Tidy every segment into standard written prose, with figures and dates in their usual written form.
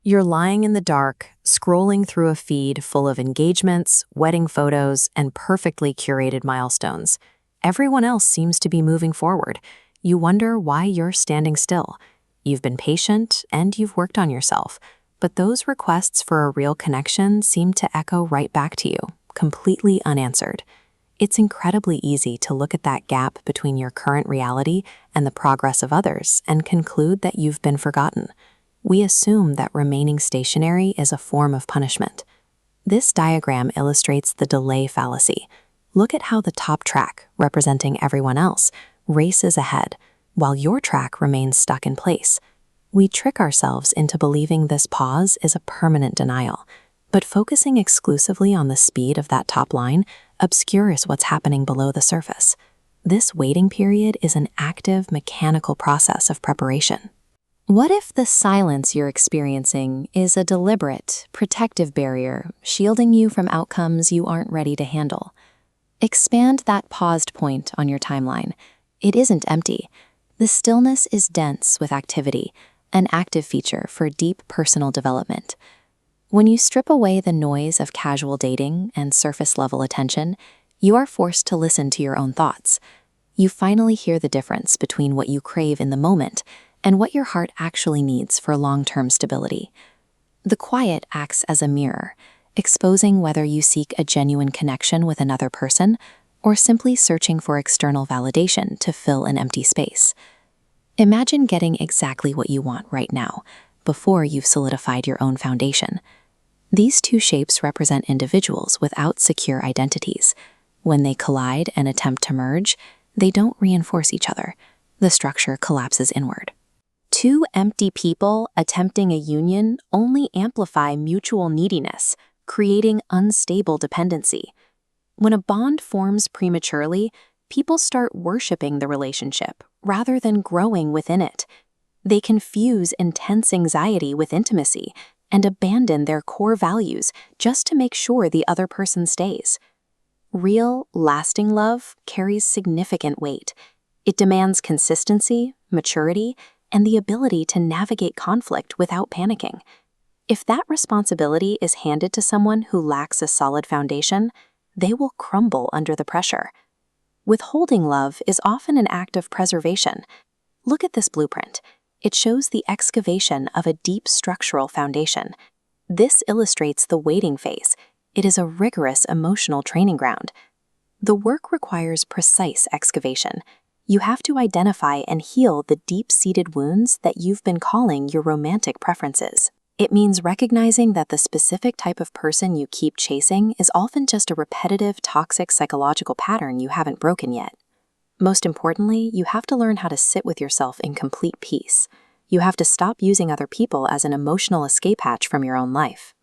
You're lying in the dark, scrolling through a feed full of engagements, wedding photos, and perfectly curated milestones. Everyone else seems to be moving forward. You wonder why you're standing still. You've been patient and you've worked on yourself, but those requests for a real connection seem to echo right back to you, completely unanswered. It's incredibly easy to look at that gap between your current reality and the progress of others and conclude that you've been forgotten. We assume that remaining stationary is a form of punishment. This diagram illustrates the delay fallacy. Look at how the top track, representing everyone else, races ahead, while your track remains stuck in place. We trick ourselves into believing this pause is a permanent denial, but focusing exclusively on the speed of that top line obscures what's happening below the surface. This waiting period is an active, mechanical process of preparation. What if the silence you're experiencing is a deliberate, protective barrier shielding you from outcomes you aren't ready to handle? Expand that paused point on your timeline. It isn't empty. The stillness is dense with activity, an active feature for deep personal development. When you strip away the noise of casual dating and surface-level attention, you are forced to listen to your own thoughts. You finally hear the difference between what you crave in the moment and what your heart actually needs for long-term stability. The quiet acts as a mirror, exposing whether you seek a genuine connection with another person or simply searching for external validation to fill an empty space. Imagine getting exactly what you want right now, before you've solidified your own foundation. These two shapes represent individuals without secure identities. When they collide and attempt to merge, they don't reinforce each other. The structure collapses inward. Two empty people attempting a union only amplify mutual neediness, creating unstable dependency. When a bond forms prematurely, people start worshiping the relationship rather than growing within it. They confuse intense anxiety with intimacy and abandon their core values just to make sure the other person stays. Real, lasting love carries significant weight. It demands consistency, maturity, and the ability to navigate conflict without panicking. If that responsibility is handed to someone who lacks a solid foundation, they will crumble under the pressure. Withholding love is often an act of preservation. Look at this blueprint. It shows the excavation of a deep structural foundation. This illustrates the waiting phase. It is a rigorous emotional training ground. The work requires precise excavation. You have to identify and heal the deep-seated wounds that you've been calling your romantic preferences. It means recognizing that the specific type of person you keep chasing is often just a repetitive, toxic psychological pattern you haven't broken yet. Most importantly, you have to learn how to sit with yourself in complete peace. You have to stop using other people as an emotional escape hatch from your own life.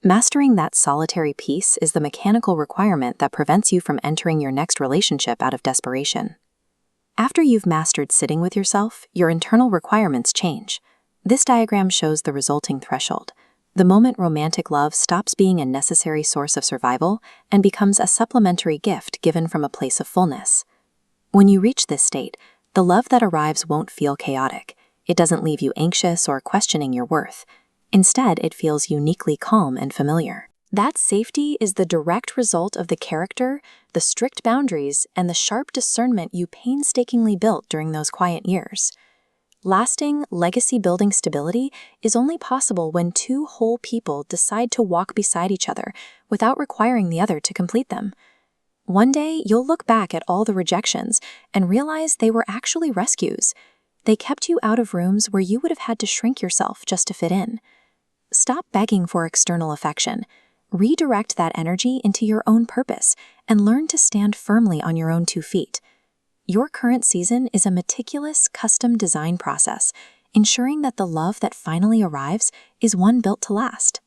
Mastering that solitary peace is the mechanical requirement that prevents you from entering your next relationship out of desperation. After you've mastered sitting with yourself, your internal requirements change. This diagram shows the resulting threshold, the moment romantic love stops being a necessary source of survival and becomes a supplementary gift given from a place of fullness. When you reach this state, the love that arrives won't feel chaotic. It doesn't leave you anxious or questioning your worth. Instead, it feels uniquely calm and familiar. That safety is the direct result of the character, the strict boundaries, and the sharp discernment you painstakingly built during those quiet years. Lasting, legacy-building stability is only possible when two whole people decide to walk beside each other without requiring the other to complete them. One day, you'll look back at all the rejections and realize they were actually rescues. They kept you out of rooms where you would have had to shrink yourself just to fit in. Stop begging for external affection. Redirect that energy into your own purpose and learn to stand firmly on your own 2 feet. Your current season is a meticulous, custom design process, ensuring that the love that finally arrives is one built to last.